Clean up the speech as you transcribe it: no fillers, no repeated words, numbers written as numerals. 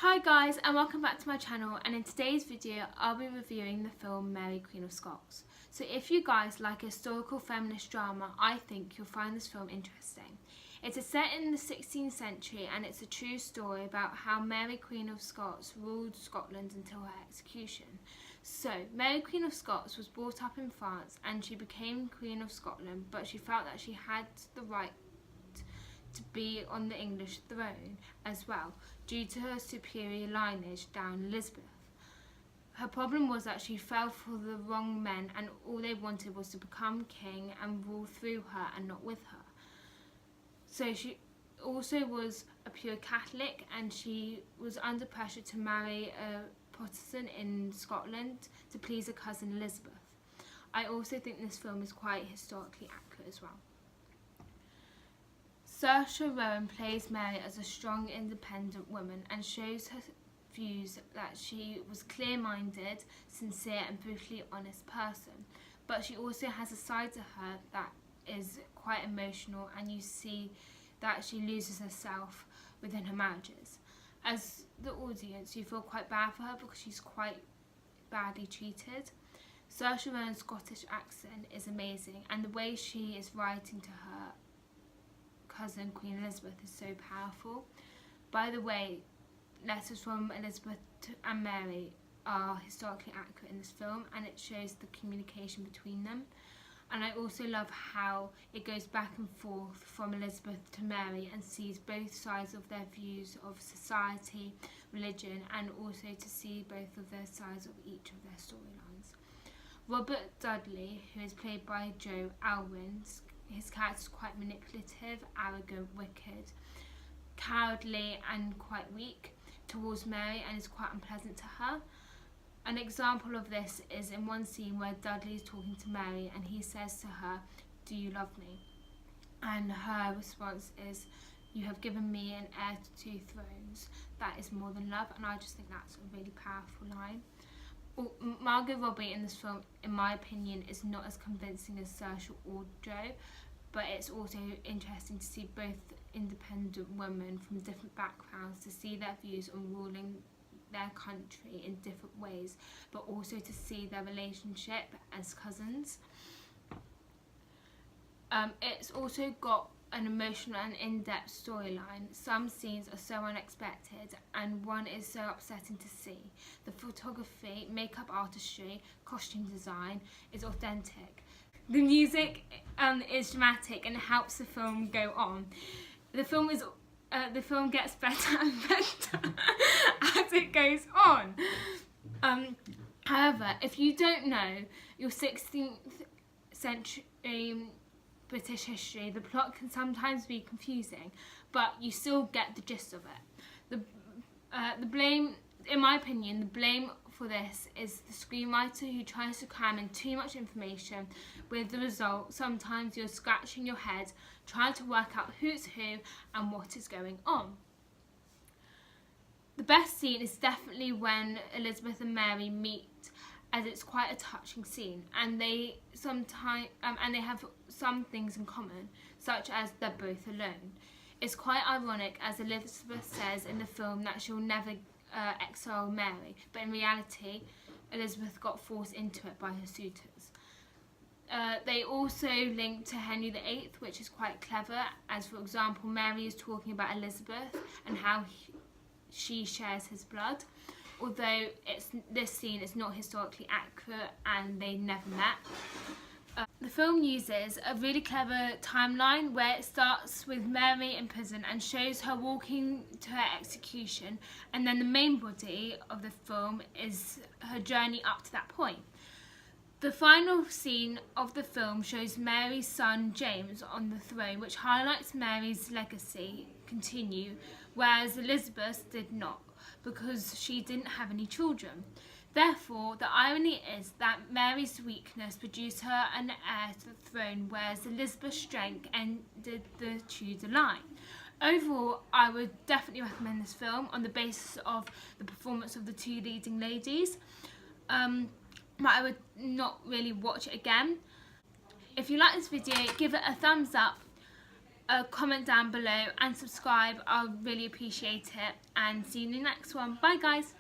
Hi guys, and welcome back to my channel, and in today's video I'll be reviewing the film Mary Queen of Scots. So if you guys like a historical feminist drama, I think you'll find this film interesting. It is set in the 16th century and it's a true story about how Mary Queen of Scots ruled Scotland until her execution. So Mary Queen of Scots was brought up in France and she became Queen of Scotland, but she felt that she had the right to be on the English throne as well, due to her superior lineage down Elizabeth. Her problem was that she fell for the wrong men and all they wanted was to become king and rule through her and not with her. So she also was a pure Catholic and she was under pressure to marry a Protestant in Scotland to please her cousin Elizabeth. I also think this film is quite historically accurate as well. Saoirse Ronan plays Mary as a strong, independent woman and shows her views that she was clear-minded, sincere and brutally honest person. But she also has a side to her that is quite emotional, and you see that she loses herself within her marriages. As the audience, you feel quite bad for her because she's quite badly treated. Saoirse Ronan's Scottish accent is amazing, and the way she is writing to her cousin Queen Elizabeth is so powerful. By the way, letters from Elizabeth and Mary are historically accurate in this film, and it shows the communication between them. And I also love how it goes back and forth from Elizabeth to Mary and sees both sides of their views of society, religion, and also to see both of their sides of each of their storylines. Robert Dudley, who is played by Joe Alwyn, his character is quite manipulative, arrogant, wicked, cowardly and quite weak towards Mary, and is quite unpleasant to her. An example of this is in one scene where Dudley is talking to Mary and he says to her, "Do you love me?" And her response is, "You have given me an heir to 2 thrones. That is more than love." And I just think that's a really powerful line. Margot Robbie in this film, in my opinion, is not as convincing as Saoirse or Joe, but it's also interesting to see both independent women from different backgrounds, to see their views on ruling their country in different ways, but also to see their relationship as cousins. It's also got an emotional and in-depth storyline. Some scenes are so unexpected and one is so upsetting to see. The photography, makeup artistry, costume design is authentic. The music is dramatic and helps the film go on. The film gets better and better as it goes on. However, if you don't know your 16th century British history, the plot can sometimes be confusing, but you still get the gist of it. The blame, in my opinion, the blame for this is the screenwriter, who tries to cram in too much information, with the result sometimes you're scratching your head trying to work out who's who and what is going on. The best scene is definitely when Elizabeth and Mary meet, as it's quite a touching scene, and they have some things in common, such as they're both alone. It's quite ironic, as Elizabeth says in the film that she'll never exile Mary, but in reality Elizabeth got forced into it by her suitors. They also link to Henry VIII, which is quite clever, as for example Mary is talking about Elizabeth and how she shares his blood, although this scene is not historically accurate and they never met. The film uses a really clever timeline where it starts with Mary in prison and shows her walking to her execution, and then the main body of the film is her journey up to that point. The final scene of the film shows Mary's son James on the throne, which highlights Mary's legacy continue, whereas Elizabeth did not, because she didn't have any children. Therefore, the irony is that Mary's weakness produced her an heir to the throne, whereas Elizabeth's strength ended the Tudor line. Overall, I would definitely recommend this film on the basis of the performance of the 2 leading ladies, but I would not really watch it again. If you like this video, give it a thumbs up. a comment down below and subscribe. I'll really appreciate it, and see you in the next one. Bye guys.